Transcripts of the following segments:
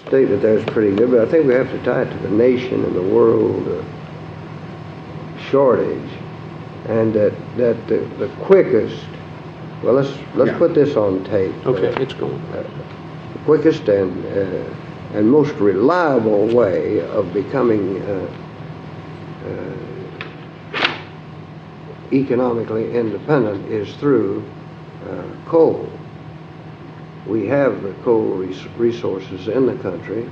Stated that's pretty good, but I think we have to tie it to the nation and the world shortage, and that the quickest. Well, let's put this on tape. Okay, it's going. The quickest and most reliable way of becoming economically independent is through coal. We have the coal resources in the country.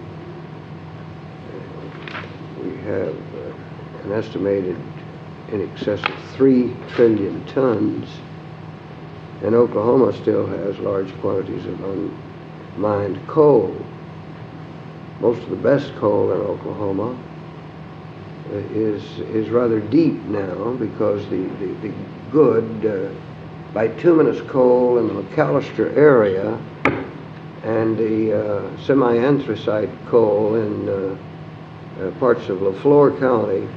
We have an estimated in excess of 3 trillion tons, and Oklahoma still has large quantities of unmined coal. Most of the best coal in Oklahoma is rather deep now, because the good bituminous coal in the McAllister area and the semi-anthracite coal in parts of LaFleur County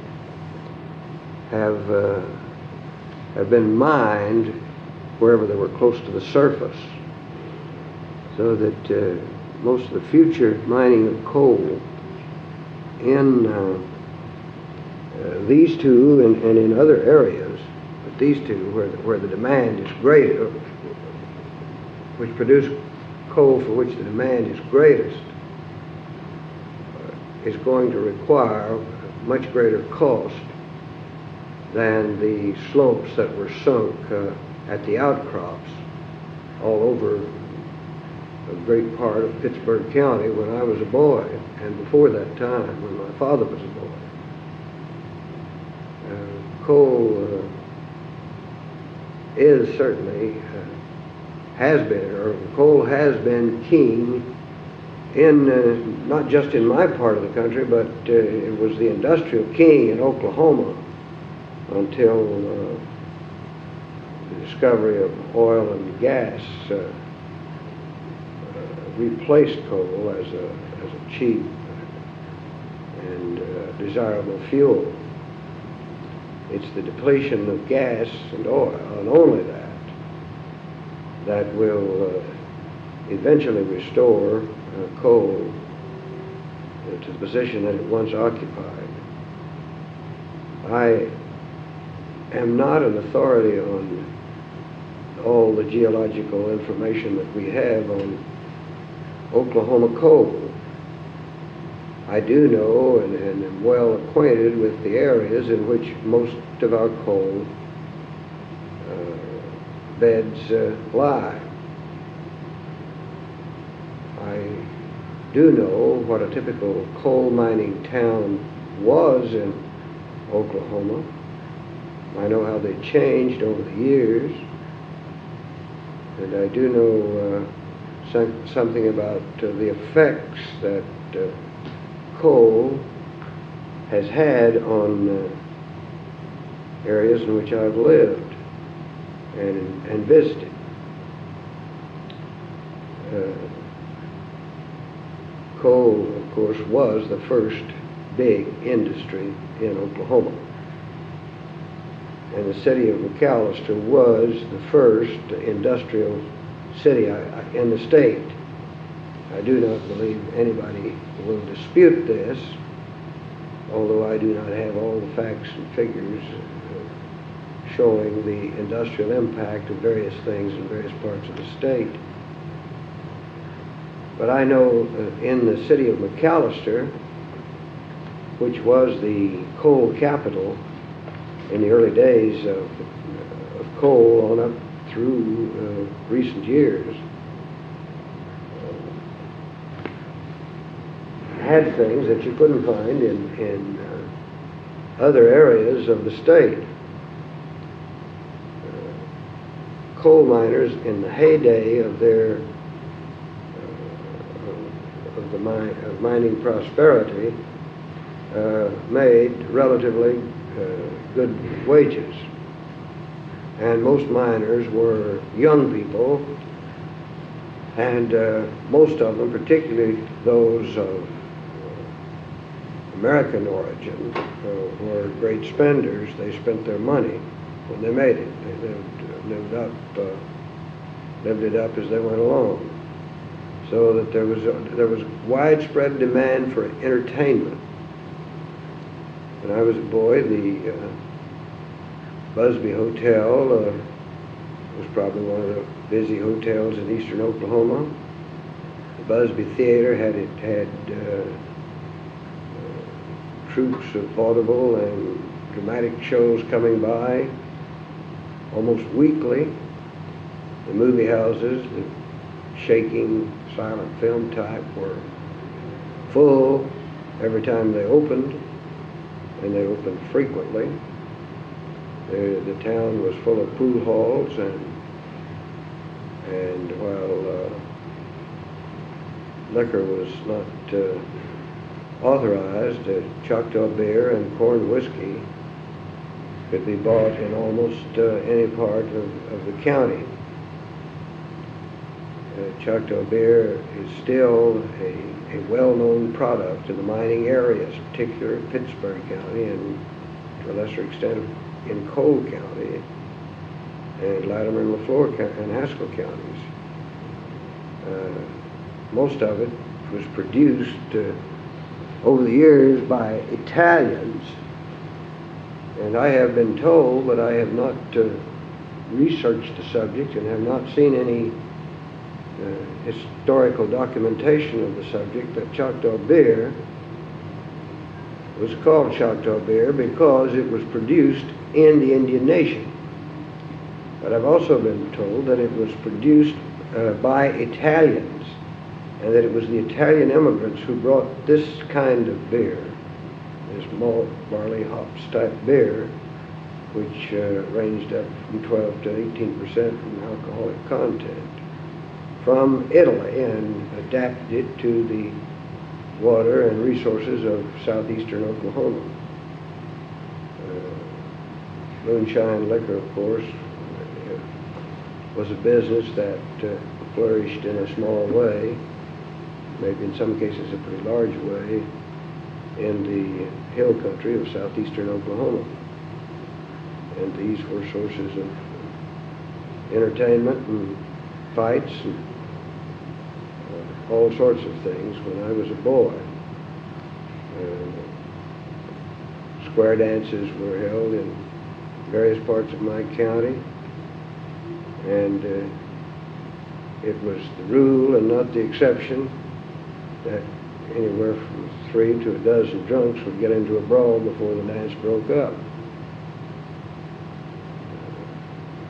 have been mined wherever they were close to the surface, so that most of the future mining of coal in these two and in other areas, but these two where the demand is greater, which produce coal for which the demand is greatest, is going to require much greater cost than the slopes that were sunk at the outcrops all over a great part of Pittsburgh County when I was a boy, and before that time when my father was a boy. Coal is certainly coal has been king in not just in my part of the country, but it was the industrial king in Oklahoma until the discovery of oil and gas replaced coal as a cheap and desirable fuel. It's the depletion of gas and oil, and only that will eventually restore coal to the position that it once occupied. I am not an authority on all the geological information that we have on Oklahoma coal. I do know and am well acquainted with the areas in which most of our coal beds lie. I do know what a typical coal mining town was in Oklahoma. I know how they changed over the years, and I do know something about the effects that coal has had on areas in which I've lived and visited. Coal, of course, was the first big industry in Oklahoma. And the city of McAllister was the first industrial city in the state. I do not believe anybody will dispute this, although I do not have all the facts and figures showing the industrial impact of various things in various parts of the state. But I know in the city of McAllister, which was the coal capital in the early days of coal on up through recent years, had things that you couldn't find in other areas of the state. Coal miners in the heyday of their of mining prosperity made relatively good wages, and most miners were young people, and most of them, particularly those of American origin, were great spenders. They spent their money when they made it. They lived it up as they went along. so that there was widespread demand for entertainment. When I was a boy, the Busby Hotel was probably one of the busy hotels in eastern Oklahoma. The Busby Theater had troops of vaudeville and dramatic shows coming by almost weekly. The movie houses, the shaking silent film type, were full every time they opened, and they opened frequently. The town was full of pool halls, and while liquor was not authorized, Choctaw beer and corn whiskey could be bought in almost any part of the county. Choctaw beer is still a well-known product in the mining areas, particularly Pittsburgh County and to a lesser extent in Cole County and Latimer and Leflore and Haskell counties. Most of it was produced over the years by Italians, and I have been told, but I have not researched the subject and have not seen any historical documentation of the subject, that Choctaw beer was called Choctaw beer because it was produced in the Indian Nation. But I've also been told that it was produced by Italians, and that it was the Italian immigrants who brought this kind of beer, this malt, barley, hops type beer, which ranged up from 12 to 18% from alcoholic content, from Italy, and adapted it to the water and resources of southeastern Oklahoma. Moonshine liquor, of course, was a business that flourished in a small way, maybe in some cases a pretty large way, in the hill country of southeastern Oklahoma. And these were sources of entertainment and fights and all sorts of things when I was a boy. Square dances were held in various parts of my county, and it was the rule and not the exception that anywhere from 3 to a dozen drunks would get into a brawl before the dance broke up.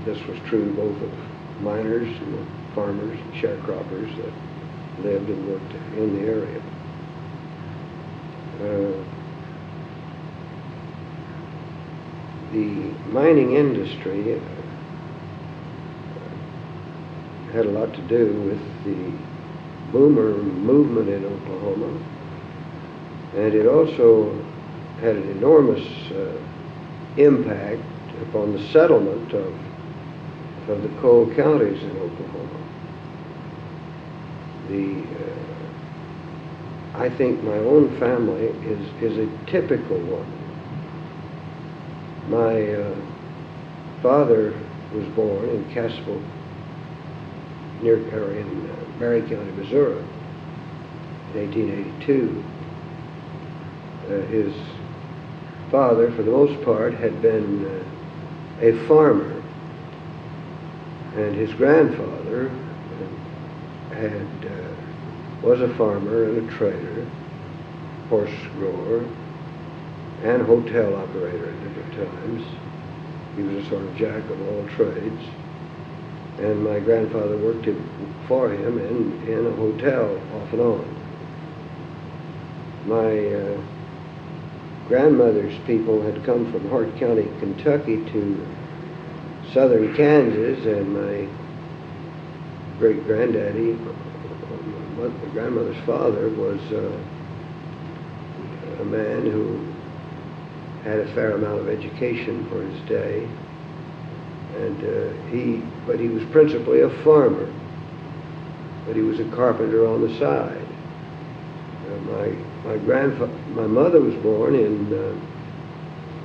This was true both of miners and farmers and sharecroppers that lived and worked in the area. The mining industry had a lot to do with the boomer movement in Oklahoma, and it also had an enormous impact upon the settlement of the coal counties in Oklahoma. I think my own family is a typical one. My father was born in Cassville, in Berry County, Missouri, in 1882. His father, for the most part, had been a farmer, and his grandfather was a farmer and a trader, horse grower, and hotel operator at different times. He was a sort of jack of all trades. And my grandfather worked for him in a hotel off and on. My grandmother's people had come from Hart County, Kentucky to southern Kansas, and my great-granddaddy, my grandmother's father, was a man who had a fair amount of education for his day, and but he was principally a farmer, but he was a carpenter on the side. My mother was born in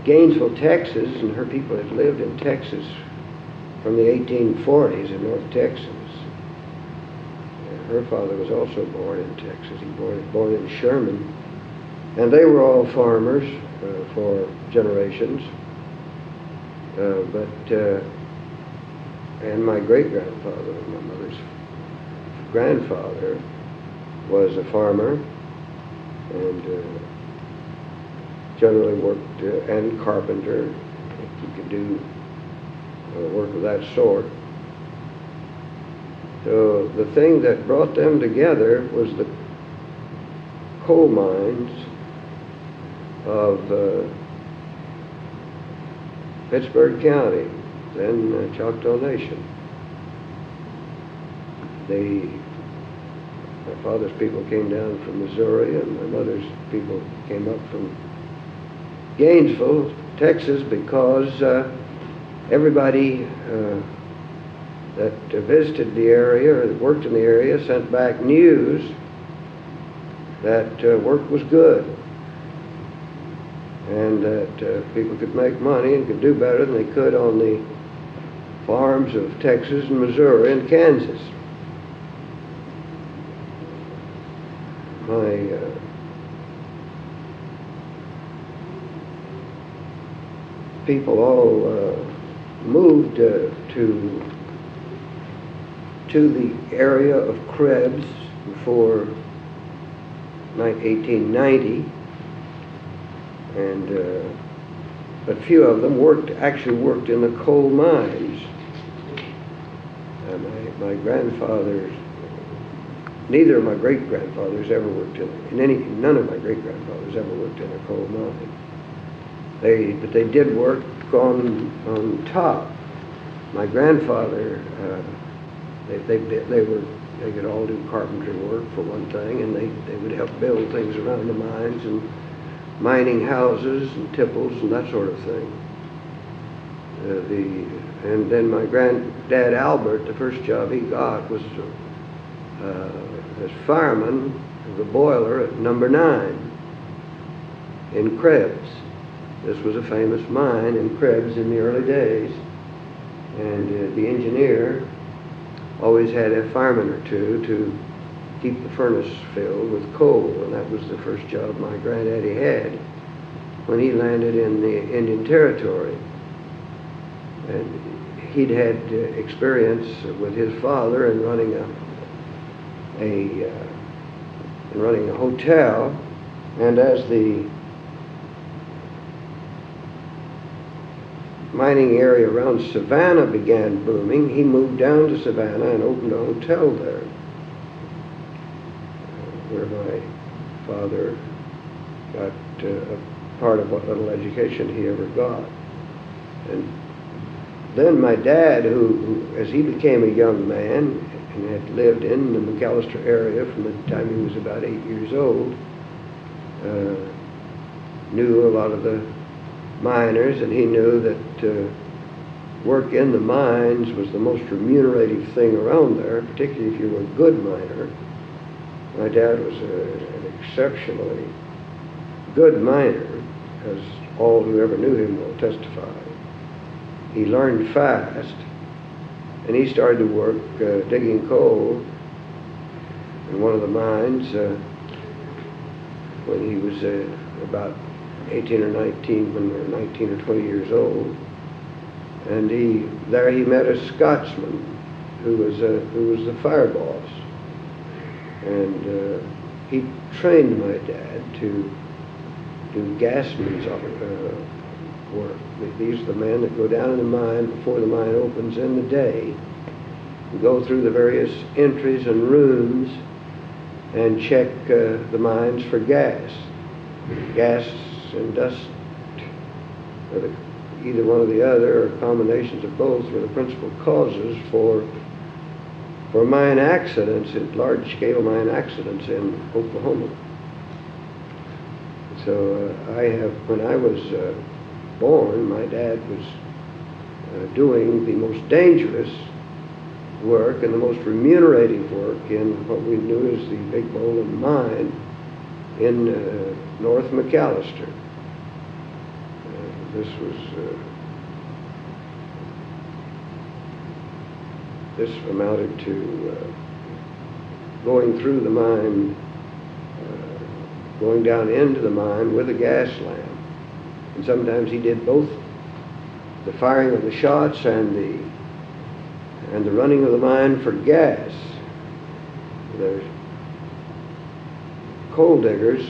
Gainesville, Texas, and her people had lived in Texas from the 1840s in North Texas. her father was also born in Texas. He was born in Sherman. And they were all farmers for generations. And my great-grandfather, my mother's grandfather, was a farmer and generally worked, and carpenter. He could do work of that sort. So the thing that brought them together was the coal mines of Pittsburgh County, then Choctaw Nation. My father's people came down from Missouri, and my mother's people came up from Gainesville, Texas, because everybody that visited the area or that worked in the area sent back news that work was good and that people could make money and could do better than they could on the farms of Texas and Missouri and Kansas. My people all moved to the area of Krebs before 1890, and but few of them actually worked in the coal mines. My grandfathers, neither of my great-grandfathers ever worked none of my great-grandfathers ever worked in a coal mine. But they did work on top. My grandfather, they could all do carpentry work for one thing, and they would help build things around the mines and mining houses and tipples and that sort of thing. And then my granddad Albert, the first job he got was as fireman of the boiler at number 9 in Krebs. This was a famous mine in Krebs in the early days, and the engineer always had a fireman or two to keep the furnace filled with coal, and that was the first job my granddaddy had when he landed in the Indian Territory. And he'd had experience with his father in running a hotel, and as the mining area around Savannah began booming, he moved down to Savannah and opened a hotel there, where my father got a part of what little education he ever got. And then my dad, who as he became a young man and had lived in the McAllister area from the time he was about 8 years old, knew a lot of the miners, and he knew that work in the mines was the most remunerative thing around there, particularly if you were a good miner. My dad was an exceptionally good miner, as all who ever knew him will testify. He learned fast, and he started to work digging coal in one of the mines when he was about 18 or 19, when they were 19 or 20 years old. And there he met a Scotsman who was the fire boss. And he trained my dad to do gasman's work. These are the men that go down in the mine before the mine opens in the day, and go through the various entries and rooms and check the mines for gas. Gas and dust, either one or the other, or combinations of both, were the principal causes for mine accidents, large-scale mine accidents in Oklahoma. So when I was born, my dad was doing the most dangerous work and the most remunerative work in what we knew as the Big Bowlin Mine in North McAllister. This amounted to going through the mine, going down into the mine with a gas lamp. And sometimes he did both the firing of the shots and the running of the mine for gas. The coal diggers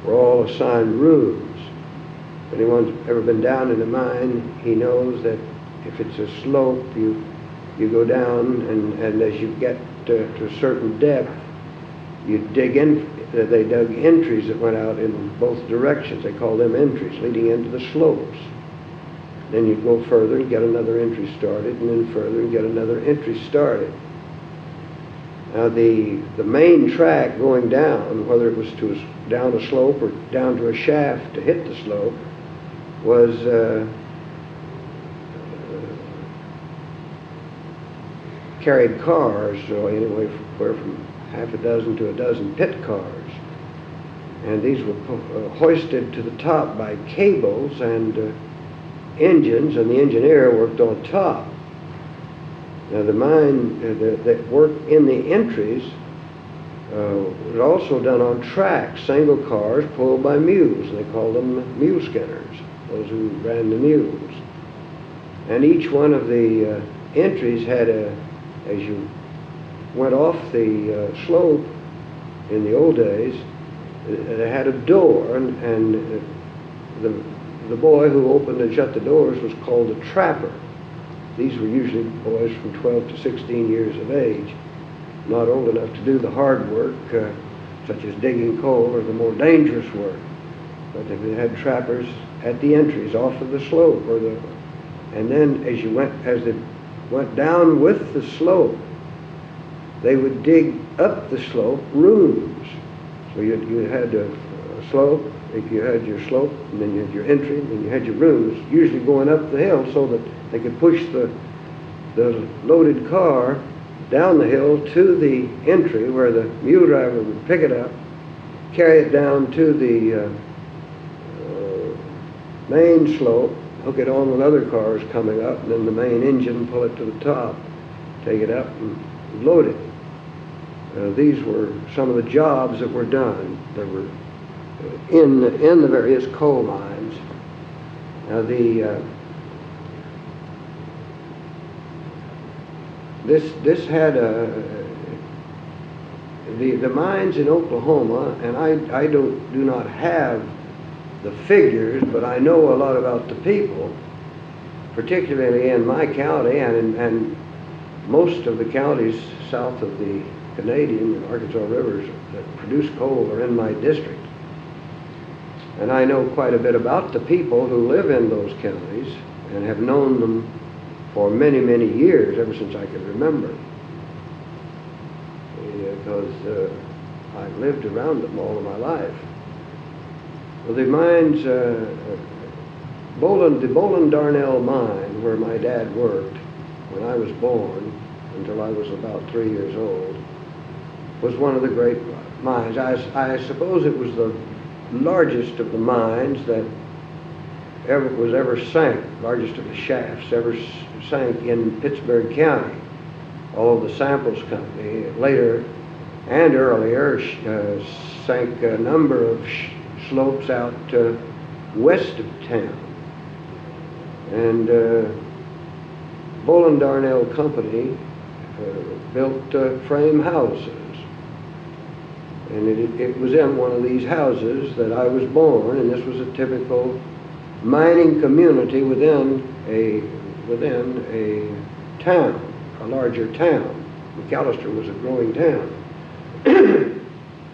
were all assigned rooms. If anyone's ever been down in a mine, he knows that if it's a slope, you go down, and as you get to a certain depth, you dig in. They dug entries that went out in both directions. They called them entries, leading into the slopes. Then you'd go further and get another entry started, and then further and get another entry started. Now the main track going down, whether it was down a slope or down to a shaft to hit the slope, was carried cars, so anyway from half a dozen to a dozen pit cars. And these were hoisted to the top by cables and engines, and the engineer worked on top. Now the mine that worked in the entries was also done on tracks, single cars pulled by mules, and they called them mule skinners, those who ran the mules. And each one of the entries had as you went off the slope in the old days, it had a door, and the boy who opened and shut the doors was called a trapper. These were usually boys from 12 to 16 years of age, not old enough to do the hard work, such as digging coal or the more dangerous work. But they had trappers at the entries off of the slope, and then as they went down with the slope, they would dig up the slope rooms. So you had a slope, you had your slope, and then you had your entry, and then you had your rooms, usually going up the hill so that they could push the loaded car down the hill to the entry where the mule driver would pick it up, carry it down to the main slope, hook it on with other cars coming up, and then the main engine pull it to the top, take it up and load it. These were some of the jobs that were done. That were in the various coal mines. Now this had the mines in Oklahoma, and I do not have the figures, but I know a lot about the people, particularly in my county and most of the counties south of the Canadian and Arkansas rivers that produce coal are in my district. And I know quite a bit about the people who live in those counties and have known them for many, many years, ever since I can remember. Because I've lived around them all of my life. Well, the mines, the Bolin Darnell mine, where my dad worked when I was born until I was about 3 years old, was one of the great mines. I suppose it was the largest of the mines that was ever sank, largest of the shafts ever sank in Pittsburgh County. Although the Samples Company later and earlier sank a number of slopes out west of town. And Bolin Darnell Company built frame houses. And it was in one of these houses that I was born, and this was a typical mining community within a town, a larger town. McAllister was a growing town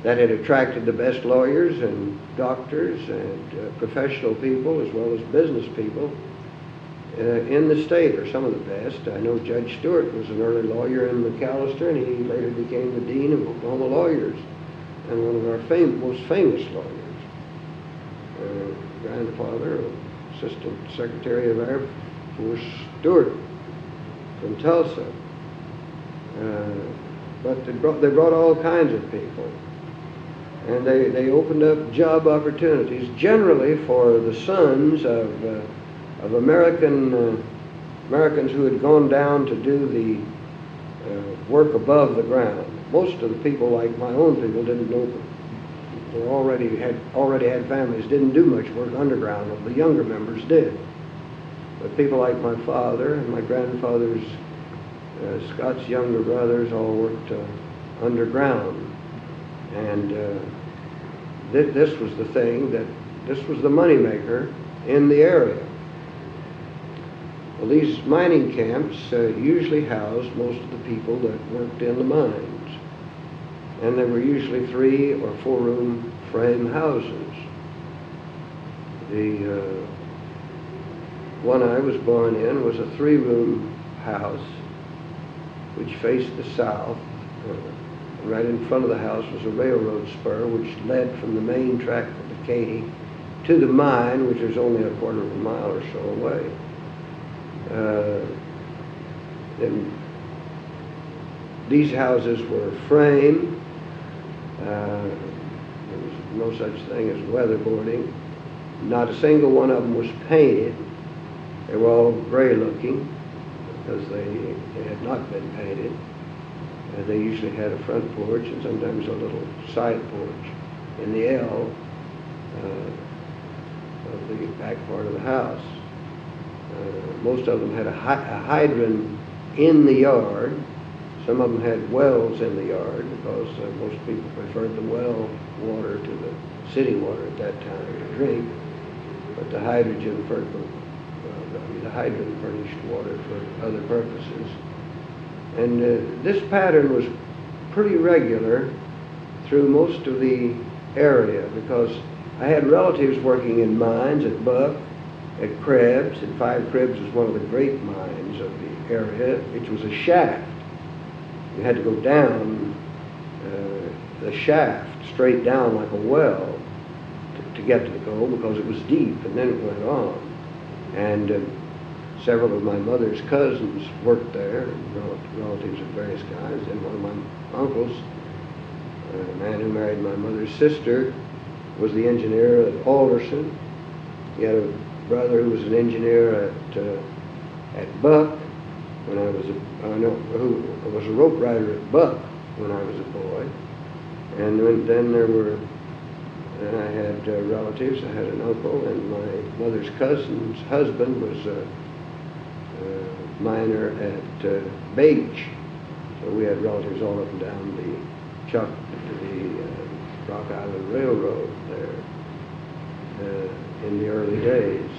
that had attracted the best lawyers and doctors and professional people as well as business people in the state, or some of the best. I know Judge Stewart was an early lawyer in McAllister, and he later became the dean of Oklahoma lawyers and one of our most famous lawyers. Grandfather, Assistant Secretary of Air Force Stewart from Tulsa. But they brought all kinds of people. And they opened up job opportunities, generally for the sons of Americans who had gone down to do the work above the ground. most of the people, like my own people, didn't know, they already had families, didn't do much work underground. Well, the younger members did. But people like my father and my grandfather's, Scott's younger brothers, all worked underground. And this was the thing this was the moneymaker in the area. Well, these mining camps usually housed most of the people that worked in the mines. And they were usually 3 or 4 room frame houses. The one I was born in was a 3 room house which faced the south. Right in front of the house was a railroad spur which led from the main track of the Katy to the mine, which was only a quarter of a mile or so away. And these houses were framed. There was no such thing as weatherboarding. Not a single one of them was painted. They were all gray looking because they had not been painted. They usually had a front porch and sometimes a little side porch in the L of the back part of the house. Most of them had a hydrant in the yard. Some of them had wells in the yard because most people preferred the well water to the city water at that time to drink. But the hydrant furnished water for other purposes. And this pattern was pretty regular through most of the area because I had relatives working in mines at Buck, at Krebs, and 5 Krebs was one of the great mines of the area, which was a shaft. You had to go down the shaft, straight down like a well to get to the gold because it was deep, and then it went on. And several of my mother's cousins worked there, relatives of various kinds, and one of my uncles, a man who married my mother's sister, was the engineer at Alderson. He had a brother who was an engineer at Buck when I was who was a rope rider at Buck when I was a boy. And then I had relatives. I had an uncle, and my mother's cousin's husband was a miner at Beach. So we had relatives all up and down the Rock Island Railroad there in the early days.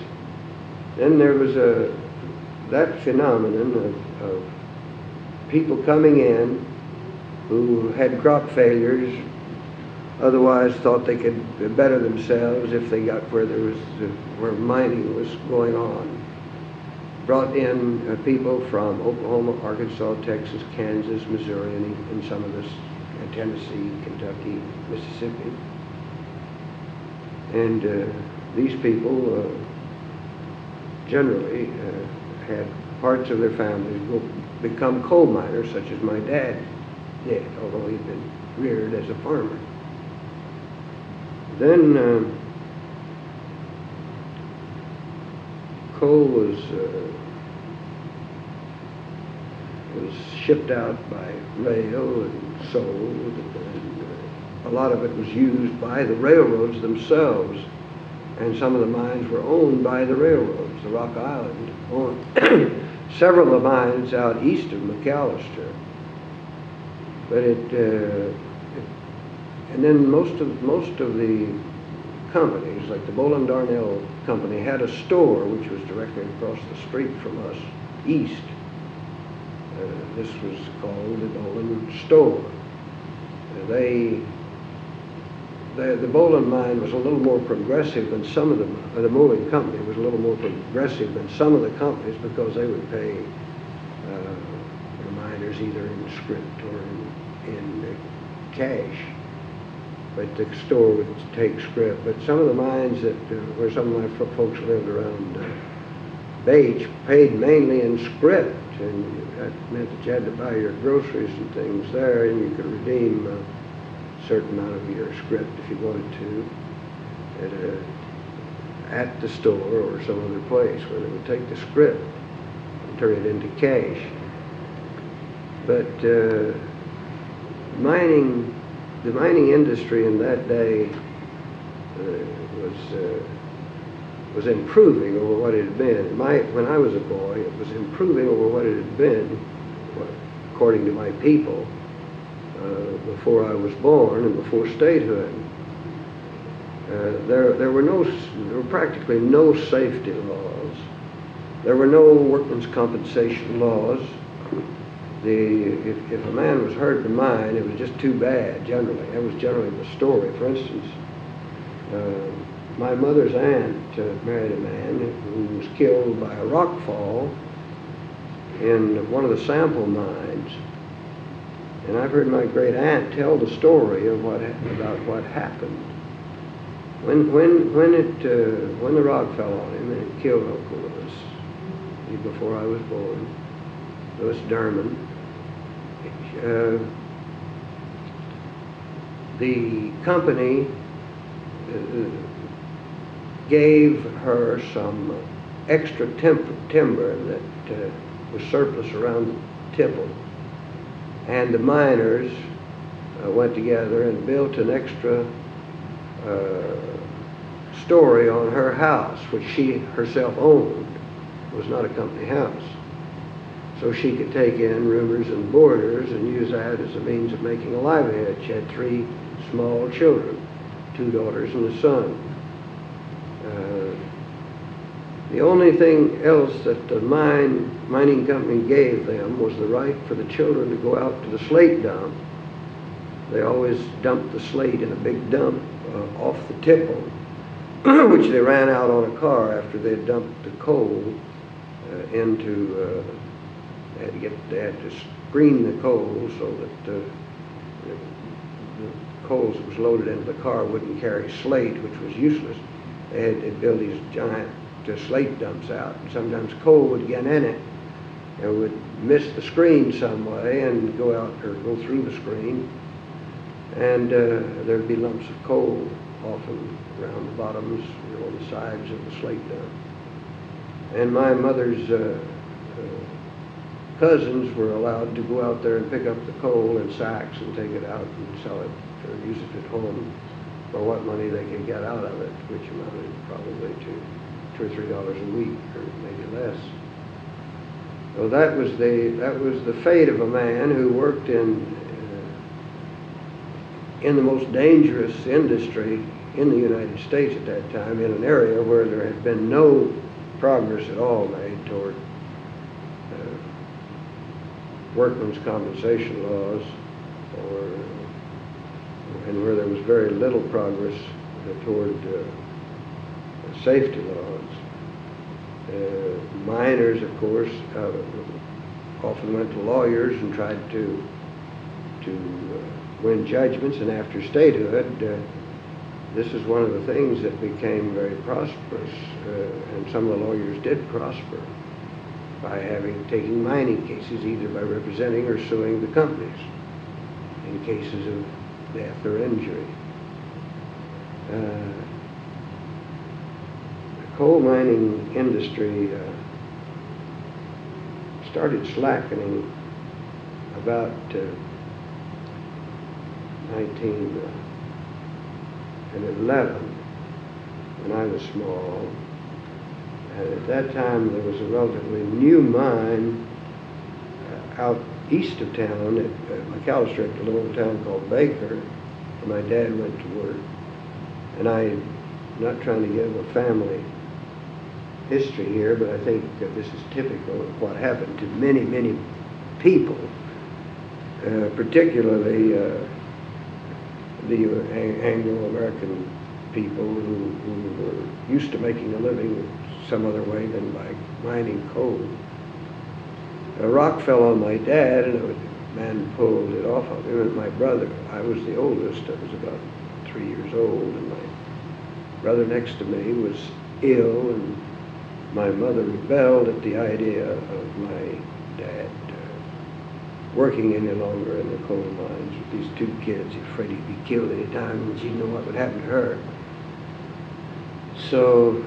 Then there was that phenomenon of people coming in who had crop failures, otherwise thought they could better themselves if they got where mining was going on. Brought in people from Oklahoma, Arkansas, Texas, Kansas, Missouri, and some of this, Tennessee, Kentucky, Mississippi. And these people generally had parts of their families become coal miners, such as my dad did, although he'd been reared as a farmer. Then coal was shipped out by rail and sold, and a lot of it was used by the railroads themselves, and some of the mines were owned by the railroads. The Rock Island owned several of the mines out east of McAllister, but and then most of the companies, like the Boland Darnell Company, had a store which was directly across the street from us, east. This was called the Boland Store. The Boland mine was a little more progressive than some of the Moline Company was a little more progressive than some of the companies because they would pay the miners either in script or in cash. But the store would take script. But some of the mines where some of my folks lived around Bache paid mainly in script, and that meant that you had to buy your groceries and things there, and you could redeem a certain amount of your script if you wanted to at the store or some other place where they would take the script and turn it into cash. But the mining industry in that day was improving over what it had been. When I was a boy, it was improving over what it had been, according to my people, before I was born and before statehood. There were practically no safety laws. There were no workman's compensation laws. If a man was hurt in the mine, it was just too bad, generally. That was generally the story. For instance, my mother's aunt married a man who was killed by a rock fall in one of the sample mines. And I've heard my great aunt tell the story of about what happened. When the rock fell on him and it killed Uncle Lewis, before I was born, Lewis Derman, the company gave her some extra timber that was surplus around the tipple, and the miners went together and built an extra story on her house, which she herself owned. It was not a company house. So she could take in roomers and boarders and use that as a means of making a livelihood. She had 3 small children, 2 daughters and a son. The only thing else that the mining company gave them was the right for the children to go out to the slate dump. They always dumped the slate in a big dump off the tipple, which they ran out on a car after they had dumped the coal into. They had to screen the coal so that the coals that was loaded into the car wouldn't carry slate, which was useless. They had to build these giant slate dumps out, and sometimes coal would get in it and would miss the screen some way and go out or go through the screen, and there'd be lumps of coal often around the bottoms, on the sides of the slate dump. And my mother's cousins were allowed to go out there and pick up the coal in sacks and take it out and sell it or use it at home for what money they could get out of it, which amounted probably to $2 or $3 a week, or maybe less. So that was the fate of a man who worked in the most dangerous industry in the United States at that time, in an area where there had been no progress at all made toward workmen's compensation laws, and where there was very little progress toward safety laws. Miners, of course, often went to lawyers and tried to win judgments, and after statehood, this is one of the things that became very prosperous, and some of the lawyers did prosper by taking mining cases, either by representing or suing the companies in cases of death or injury. The coal mining industry started slackening about 1911, when I was small. And at that time, there was a relatively new mine out east of town at McAllister, a little town called Baker, where my dad went to work. And I'm not trying to give a family history here, but I think that this is typical of what happened to many, many people, particularly the Anglo-American people who were used to making a living some other way than by mining coal. A rock fell on my dad, and a man pulled it off of him, and my brother, I was the oldest, I was about 3 years old, and my brother next to me was ill, and my mother rebelled at the idea of my dad working any longer in the coal mines with these 2 kids, afraid he'd be killed any time, and she'd know what would happen to her. So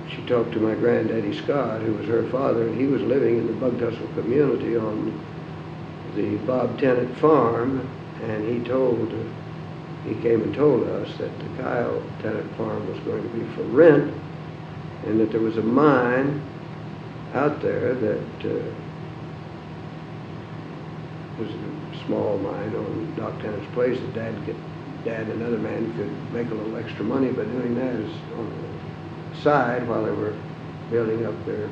she talked to my granddaddy Scott, who was her father, and he was living in the Bug Tussle community on the Bob Tennant farm, and he came and told us that the Kyle Tennant farm was going to be for rent, and that there was a mine out there that was a small mine on Doc Tennant's place that Dad and another man could make a little extra money by doing that as on the side while they were building up their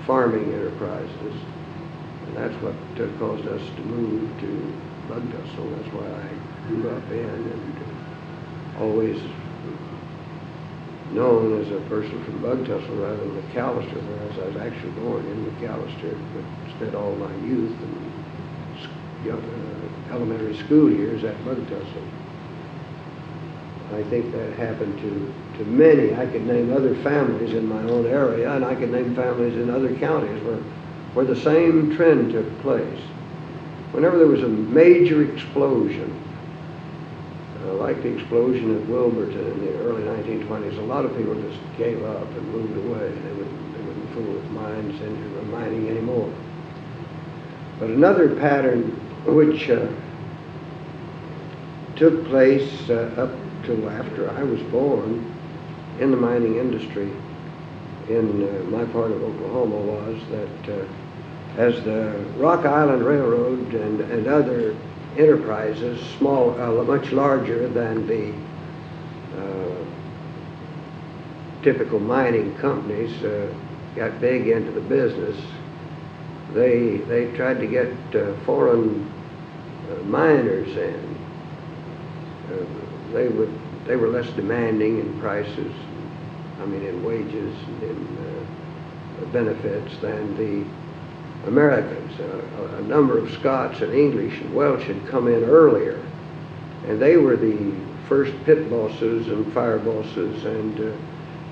farming enterprises. And that's what caused us to move to Bug Tussle. That's why I grew up in and always known as a person from Bug Tussle rather than McAllister, whereas I was actually born in McAllister, but spent all my youth and elementary school years at Bug Tussle. I think that happened to many. I could name other families in my own area, and I could name families in other counties where the same trend took place. Whenever there was a major explosion, like the explosion at Wilburton in the early 1920s, a lot of people just gave up and moved away. They wouldn't fool with mines and mining anymore. But another pattern which took place up till after I was born in the mining industry in my part of Oklahoma was that as the Rock Island Railroad and other enterprises, much larger than the typical mining companies, got big into the business, they tried to get foreign miners in. They were less demanding in prices, in wages and in benefits than the Americans. A number of Scots and English and Welsh had come in earlier, and they were the first pit bosses and fire bosses and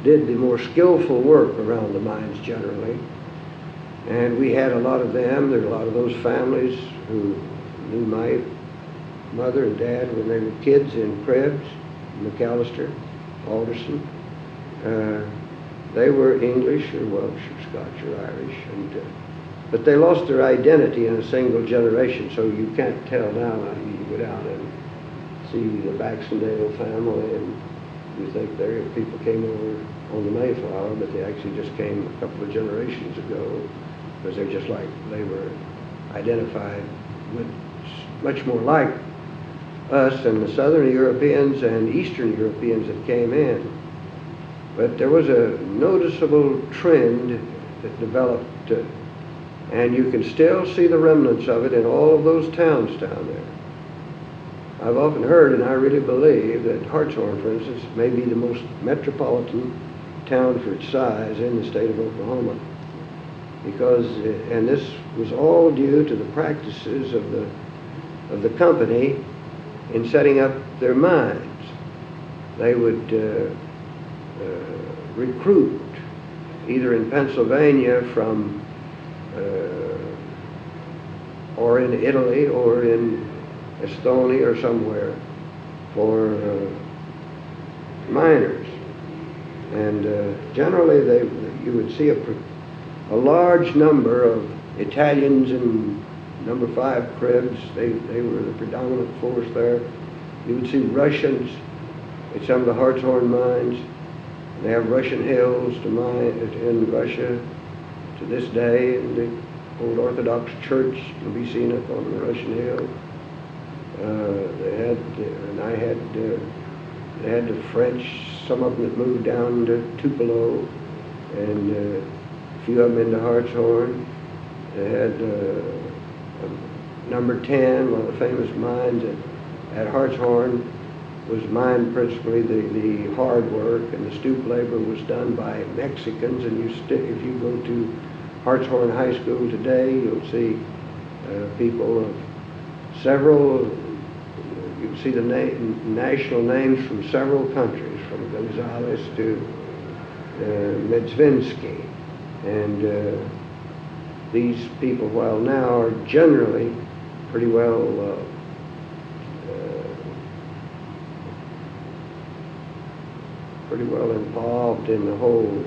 did the more skillful work around the mines generally. And we had a lot of them. There were a lot of those families who knew my mother and dad when they were kids in Krebs, McAllister, Alderson. They were English or Welsh or Scotch or Irish, but they lost their identity in a single generation, so you can't tell now. You go down and see the Baxendale family, and you think their people came over on the Mayflower, but they actually just came a couple of generations ago, because they were identified with much more like us and the Southern Europeans and Eastern Europeans that came in. But there was a noticeable trend that developed, and you can still see the remnants of it in all of those towns down there. I've often heard, and I really believe, that Hartshorn, for instance, may be the most metropolitan town for its size in the state of Oklahoma. Because, and this was all due to the practices of the company in setting up their mines. They would recruit either in Pennsylvania from or in Italy or in Estonia or somewhere for miners. And generally you would see a large number of Italians in number 5 Krebs. They were the predominant force there. You would see Russians at some of the Hartshorn mines. They have Russian hills to mine in Russia to this day, and the old Orthodox Church can be seen up on the Russian hill. They had the French, some of them that moved down to Tupelo, and a few of them into Hartshorn. They had number 10, one of the famous mines at Hartshorn, was mined principally the hard work, and the stoop labor was done by Mexicans. And if you go to Hartshorn High School today, you'll see people of several, you'll see the national names from several countries, from Gonzales to Medzvinsky. And these people, while now are generally pretty well involved in the whole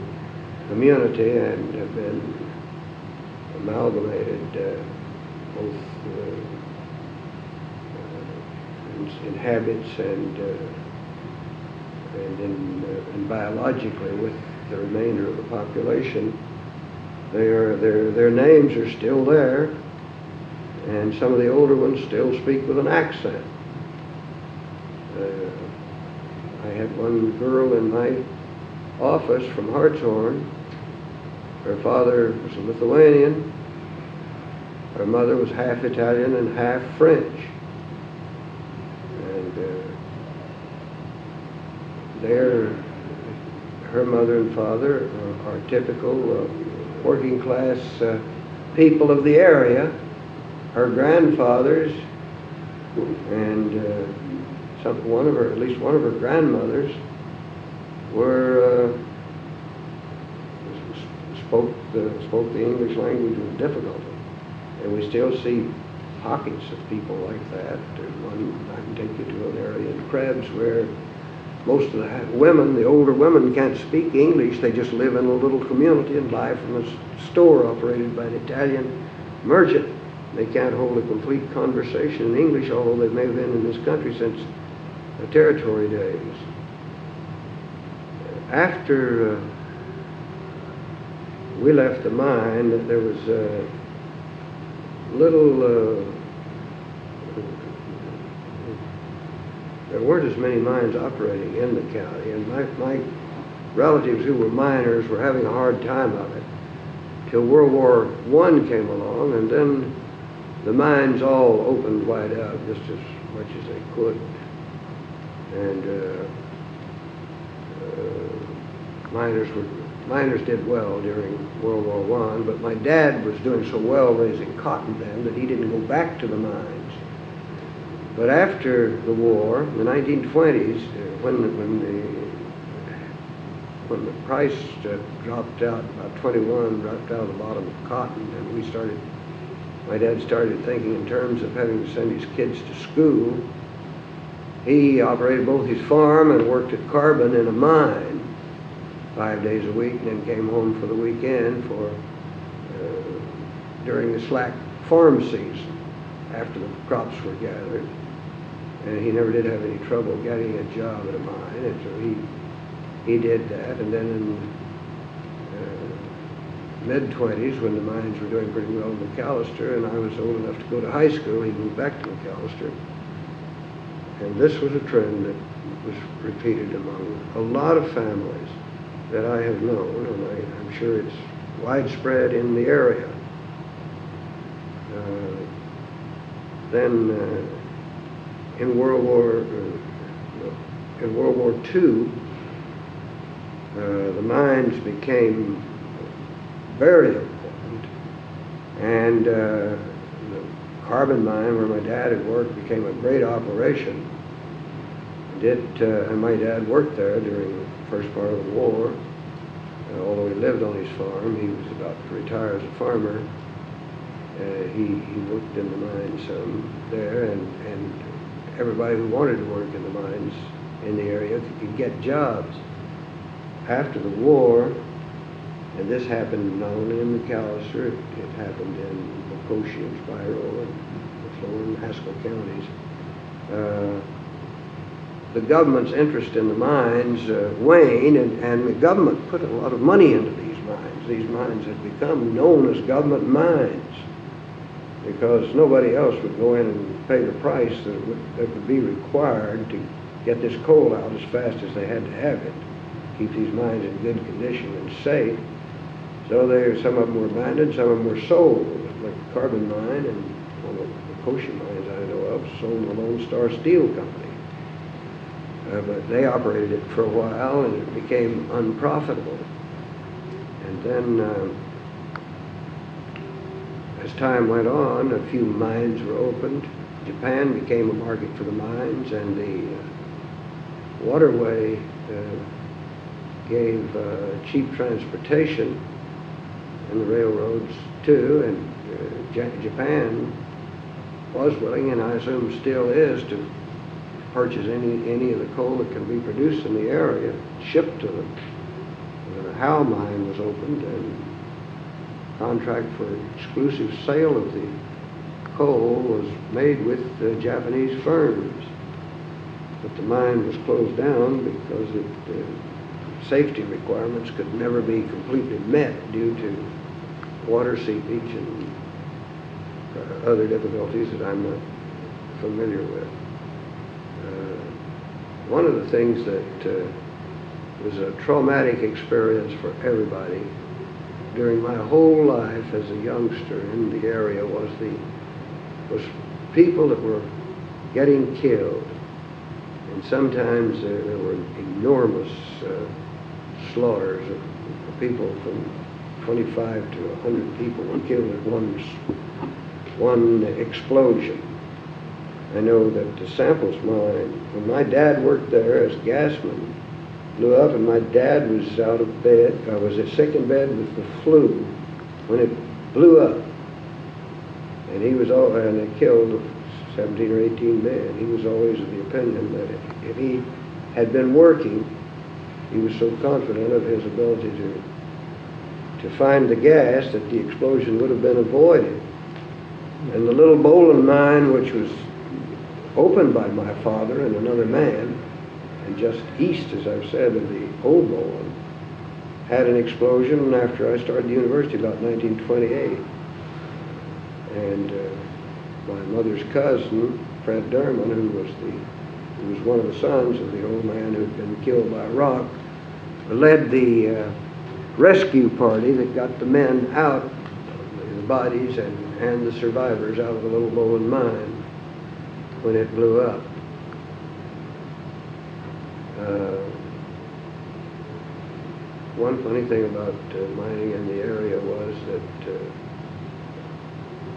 community and have been amalgamated both in habits and biologically with the remainder of the population. Their names are still there, and some of the older ones still speak with an accent. I had one girl in my office from Hartshorn. Her father was a Lithuanian. Her mother was half Italian and half French. And her mother and father are typical working class people of the area. Her grandfathers and at least one of her grandmothers spoke the English language with difficulty, and we still see pockets of people like that. I can take you to an area in Krebs where most of the women, the older women, can't speak English. They just live in a little community and buy from a store operated by an Italian merchant. They can't hold a complete conversation in English, although they may have been in this country since the territory days. After we left the mine, there was there weren't as many mines operating in the county, and my relatives who were miners were having a hard time of it till World War I came along, and then the mines all opened wide out just as much as they could. And miners did well during World War I, but my dad was doing so well raising cotton then that he didn't go back to the mines. But after the war, in the 1920s, when the price dropped out, about 21, dropped out of the bottom of cotton, and my dad started thinking in terms of having to send his kids to school. He operated both his farm and worked at carbon in a mine 5 days a week, and then came home for the weekend during the slack farm season after the crops were gathered. And he never did have any trouble getting a job at a mine, and so he did that. And then in mid-20s, when the mines were doing pretty well in McAllister, and I was old enough to go to high school, he moved back to McAllister. And this was a trend that was repeated among a lot of families that I have known, and I'm sure it's widespread in the area. Then in World War II, the mines became very important, and the carbon mine where my dad had worked became a great operation. And my dad worked there during the first part of the war. Although he lived on his farm, he was about to retire as a farmer. He worked in the mines there, and everybody who wanted to work in the mines in the area could get jobs. After the war, and this happened not only in McAllister, it happened in Waukesha and Spiro and Floyd and Haskell counties. The government's interest in the mines waned, and the government put a lot of money into these mines. These mines had become known as government mines because nobody else would go in and pay the price that would be required to get this coal out as fast as they had to have it, keep these mines in good condition and safe. So some of them were abandoned, some of them were sold, like the carbon mine and one of the Waukesha mines I know of sold the Lone Star Steel Company. But they operated it for a while, and it became unprofitable. And then, as time went on, a few mines were opened. Japan became a market for the mines, and the waterway gave cheap transportation, and the railroads too. And Japan was willing, and I assume still is, to purchase any of the coal that can be produced in the area, shipped to them. The Howe mine was opened, and contract for exclusive sale of the coal was made with Japanese firms. But the mine was closed down because safety requirements could never be completely met due to water seepage and other difficulties that I'm not familiar with. One of the things that was a traumatic experience for everybody during my whole life as a youngster in the area was people that were getting killed. And sometimes there were enormous slaughters of people, from 25 to 100 people were killed at one explosion. I know that the Samples mine, when my dad worked there as gasman, blew up, and my dad was out of bed. I was sick in bed with the flu when it blew up, and it killed 17 or 18 men. He was always of the opinion that if he had been working, he was so confident of his ability to find the gas that the explosion would have been avoided. And the little Bowling mine, which was opened by my father and another man, and just east, as I've said, of the old Bowling, had an explosion after I started the university about 1928. And my mother's cousin, Fred Derman, who was one of the sons of the old man who had been killed by a rock, led the rescue party that got the men out, the bodies and the survivors out of the little Bowling mine when it blew up. One funny thing about mining in the area was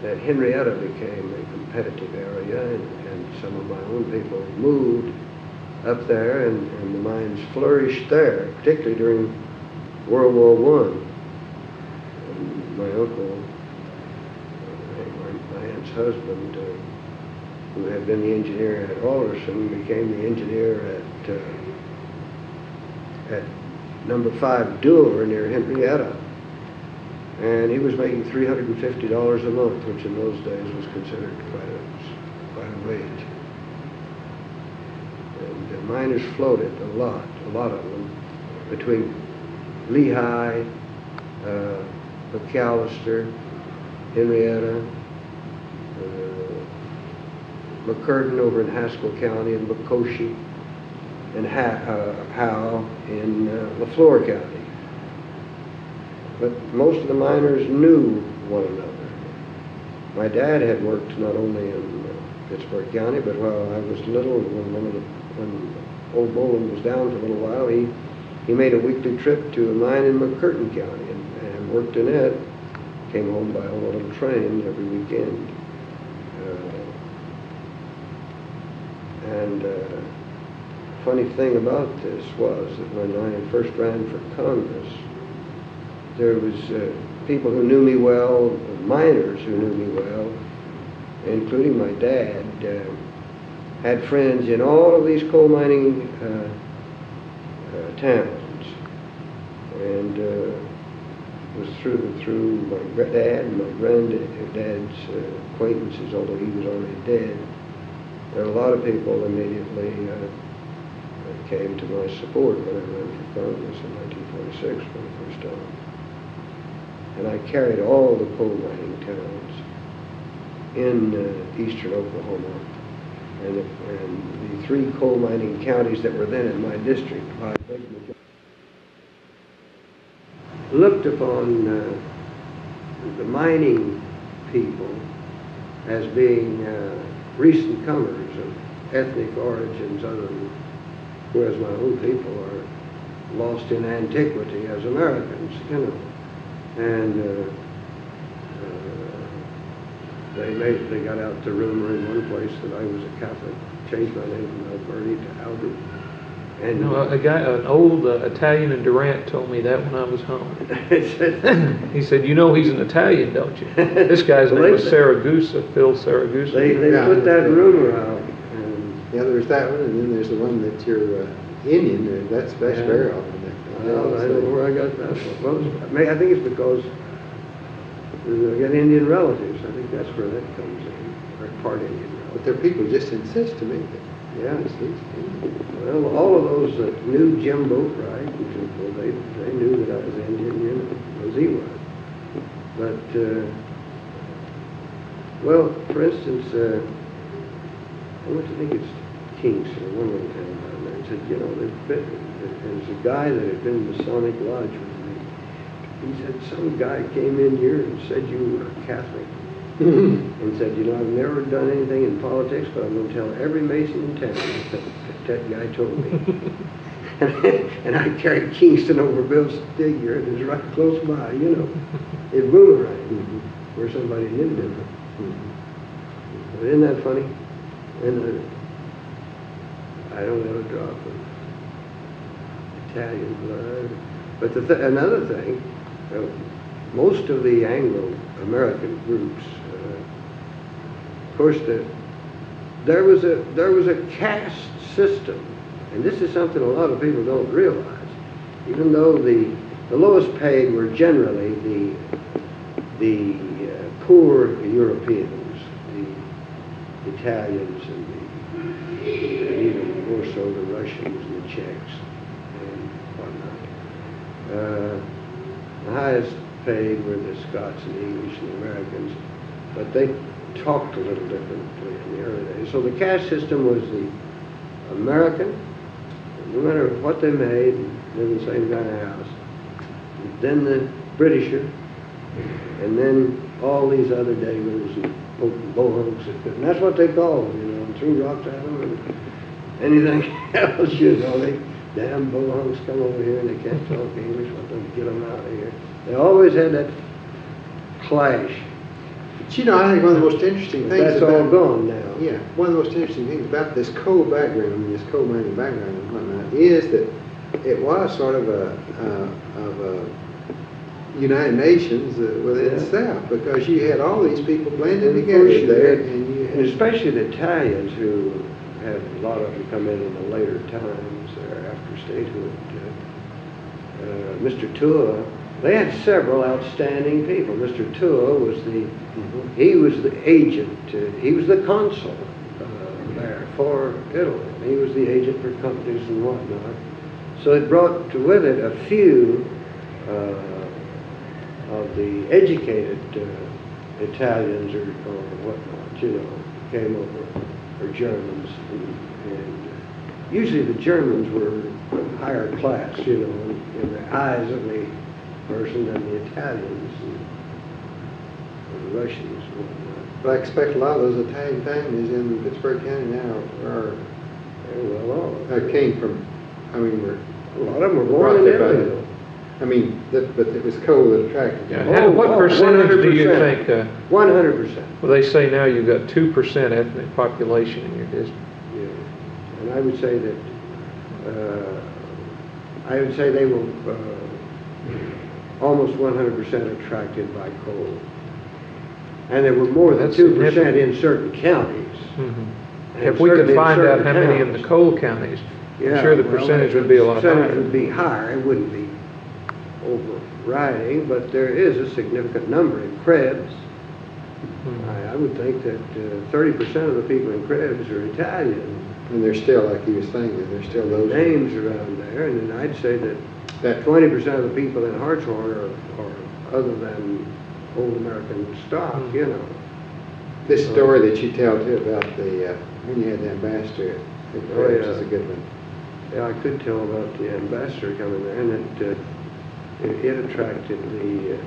that Henrietta became a competitive area, and some of my own people moved up there, and the mines flourished there, particularly during World War I. And my uncle, my aunt's husband, who had been the engineer at Alderson, became the engineer at number 5 Dewar near Henrietta. And he was making $350 a month, which in those days was considered quite a wage. And the miners floated a lot of them, between Lehigh, McAllister, Henrietta, McCurtain over in Haskell County, and Makoshi, and Howe in LaFleur County. But most of the miners knew one another. My dad had worked not only in Pittsburgh County, but while I was little, when Old Bowling was down for a little while, he made a weekly trip to a mine in McCurtain County and worked in it. Came home by a little train every weekend. Funny thing about this was that when I first ran for Congress, there was people who knew me well, miners who knew me well, including my dad, had friends in all of these coal mining towns, and it was through my dad and my granddad's acquaintances, although he was already dead. There were a lot of people immediately came to my support when I ran for Congress in 1946 for the first time. And I carried all the coal mining towns in eastern Oklahoma, and the 3 coal mining counties that were then in my district looked upon the mining people as being recent comers of ethnic origins other than, whereas my own people are lost in antiquity as Americans, you know. And they got out the rumor in one place that I was a Catholic, changed my name from Alberti to Albert. And an old Italian in Durant told me that when I was home. He said, "You know he's an Italian, don't you?" This guy's name was Saragusa, Phil Saragusa. They put that rumor out. Yeah, there's that one, and then there's the one that you're Indian, and that's very often. Well, I don't know where I got that from. Well, I think it's because we got Indian relatives. I think that's where that comes in. part Indian But route. their people just insist to me that. Yeah. It's Indian. Well, all of those that knew Jim Boatwright, well, they knew that I was Indian, you know, as he was. But, well, for instance, I went to think it's Kingston, one little town down there, and said, you know, there's a guy that had been in the Masonic Lodge with me. He said, some guy came in here and said you were a Catholic. And said, you know, I've never done anything in politics, but I'm going to tell every Mason in town that guy told me. And I carried Kingston over Bill's figure, and it was right close by, you know. It boomeranged where somebody knew different. But isn't that funny? And I don't have a drop of Italian blood. But another thing, most of the Anglo-American groups, of course, there was a caste system, and this is something a lot of people don't realize. Even though the lowest paid were generally the poor Europeans, the Italians, and even more so the Russians and the Czechs and whatnot. The highest paid were the Scots and the English and the Americans, but they talked a little differently in the early days. So the caste system was the American, no matter what they made, live in the same kind of house. Then the Britisher, and then all these other Dagoes and Bohunks, and that's what they called them, you know, and threw rocks at them and anything else, you know. They damn Bohunks come over here and they can't talk English, what them get them out of here. They always had that clash. But you know, I think one of the most interesting things That's all gone now. Yeah, one of the most interesting things about this coal background, this coal mining background and whatnot, is that it was sort of a United Nations within itself, because you had all these people blended together there, and especially the Italians, who had a lot of them come in the later times there after statehood. Mr. Tua, they had several outstanding people. Mr. Tua was he was the agent, he was the consul there for Italy. He was the agent for companies and whatnot. So it brought with it a few of the educated Italians or whatnot, you know, came over, or Germans, and usually the Germans were higher class, you know, in the eyes of the person than the Italians and the Russians and whatnot. But I expect a lot of those Italian families in Pittsburgh County now are came from, I mean, a lot of them were born in Italy. I mean, but it was coal that attracted them. Yeah, what percentage do you think? 100%. Well, they say now you've got 2% ethnic population in your district. Yeah, and I would say that they were almost 100% attracted by coal, and there were more than 2% in certain counties. Mm-hmm. If we could find out how many in the coal counties, I'm sure the percentage would be a lot higher. The percentage would be higher. It wouldn't be overriding, but there is a significant number in Krebs. I would think that 30% of the people in Krebs are Italian. And they're still, like you were saying, there's still those names around there, and then I'd say that 20% of the people in Hartshorn are other than old American stock, you know. This story that you tell too about when you had the ambassador at Krebs is a good one. Yeah, I could tell about the ambassador coming there, and it attracted the.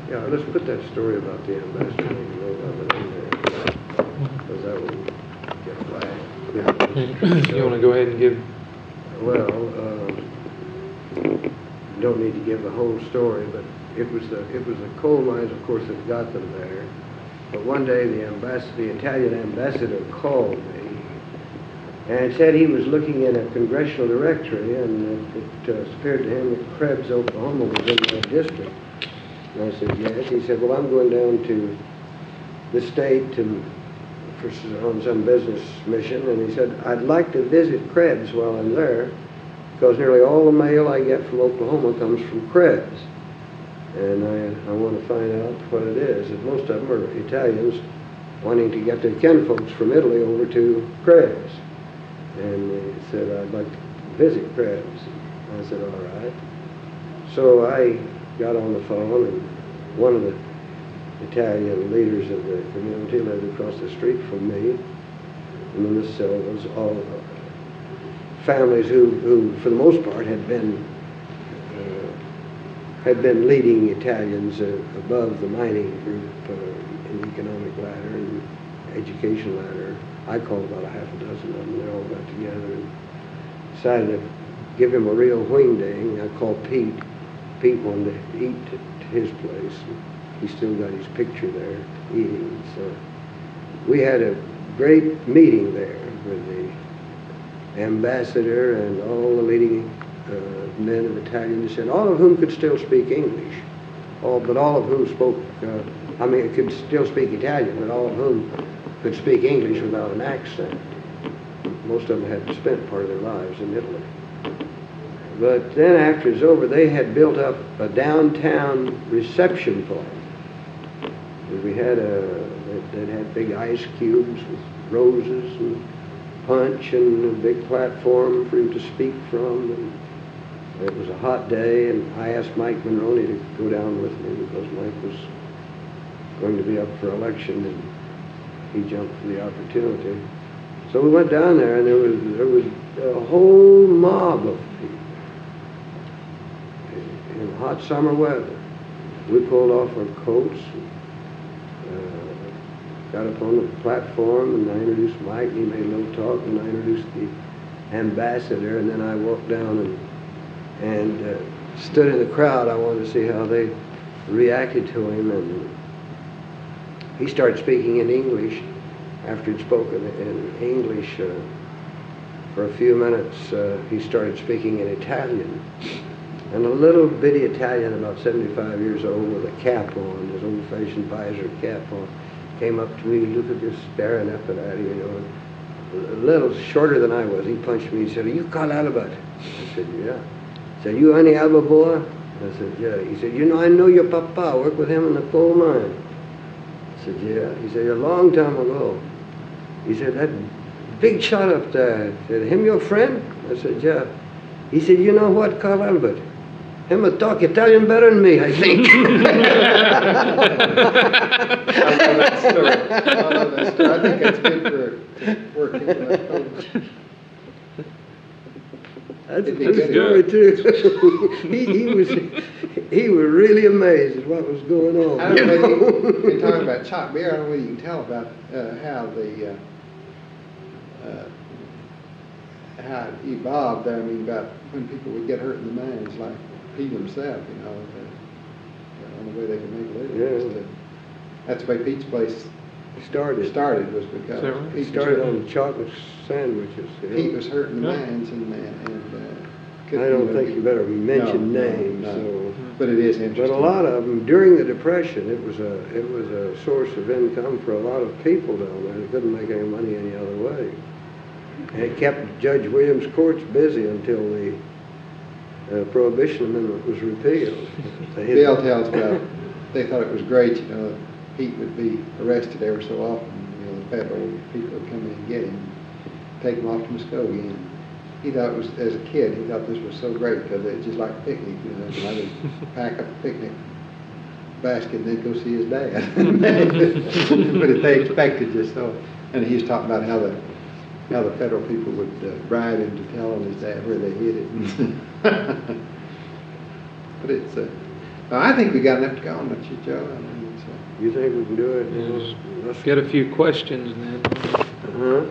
Yeah, let's put that story about the ambassador in there, because that will get flagged. Yeah. You want to go ahead and give? Well, don't need to give the whole story, but it was the coal mines, of course, that got them there. But one day the Italian ambassador called me and said he was looking in a congressional directory, and it appeared to him that Krebs, Oklahoma was in that district. And I said, yes. He said, well, I'm going down to the state on some business mission, and he said, I'd like to visit Krebs while I'm there, because nearly all the mail I get from Oklahoma comes from Krebs. And I want to find out what it is. And most of them are Italians wanting to get their kinfolks from Italy over to Krebs. And they said, I'd like to visit Krebs. I said, all right. So I got on the phone, and one of the Italian leaders of the community lived across the street from me. And then the Silvas, all families who for the most part had been leading Italians above the mining group in the economic ladder and education ladder. I called about a half a dozen of them. They all got together and decided to give him a real wing-ding. I called Pete. Pete wanted to eat at his place. He still got his picture there eating. So we had a great meeting there with the ambassador and all the leading men of Italian descent, all of whom could still speak English, but all of whom could still speak Italian, but all of whom could speak English without an accent. Most of them had spent part of their lives in Italy. But then after it was over, they had built up a downtown reception point. We had that had big ice cubes with roses and punch and a big platform for him to speak from. And it was a hot day, and I asked Mike Monroney to go down with me because Mike was going to be up for election, and he jumped for the opportunity. So we went down there, and there was a whole mob of people in hot summer weather. We pulled off our coats, got up on the platform, and I introduced Mike, and he made a little talk, and I introduced the ambassador, and then I walked down and stood in the crowd. I wanted to see how they reacted to him, and he started speaking in English. After he'd spoken in English for a few minutes, he started speaking in Italian. And a little bitty Italian, about 75 years old, with a cap on, his old-fashioned visor cap on, came up to me, looked at this, staring up at me, a little shorter than I was. He punched me. He said, "Are you Carl Albert?" I said, "Yeah." He said, "You any Alba boy?" I said, "Yeah." He said, I know your papa. I worked with him in the coal mine." I said, "Yeah." He said, "A long time ago." He said, "That big shot up there, said, him your friend?" I said, "Yeah." He said, "You know what, Carl Albert? Him a talk Italian better than me, I think." I love that story. I love that story. I think that's good for working for that program. That's a good story too. he was really amazed at what was going on. I don't know whether you're talking about chopped beer. I don't know whether you can tell about how it evolved. I mean, about when people would get hurt in the mines, like Pete himself, on the way they could make a living. Yeah. That's the way Pete's place started was because Pete started on chocolate sandwiches. Pete was hurt in the mines, and I don't think you better mention names. No. So. But it is interesting. But a lot of them during the Depression, it was a source of income for a lot of people down there. They couldn't make any money any other way, and it kept Judge Williams' courts busy until the Prohibition Amendment was repealed. Bill tells about they thought it was great, Pete would be arrested every so often. The federal people would come in and get him, take him off to Muskogee. And he thought it was, as a kid, he thought this was so great because it's just like a picnic. I would pack up a picnic basket and then go see his dad. But if they expected just so, and he was talking about how the federal people would bribe him to tell him his dad where they hid it. But it's, I think we got enough to go on, don't you, Joe? I mean, you think we can do it? Let's get a few questions then. Uh-huh.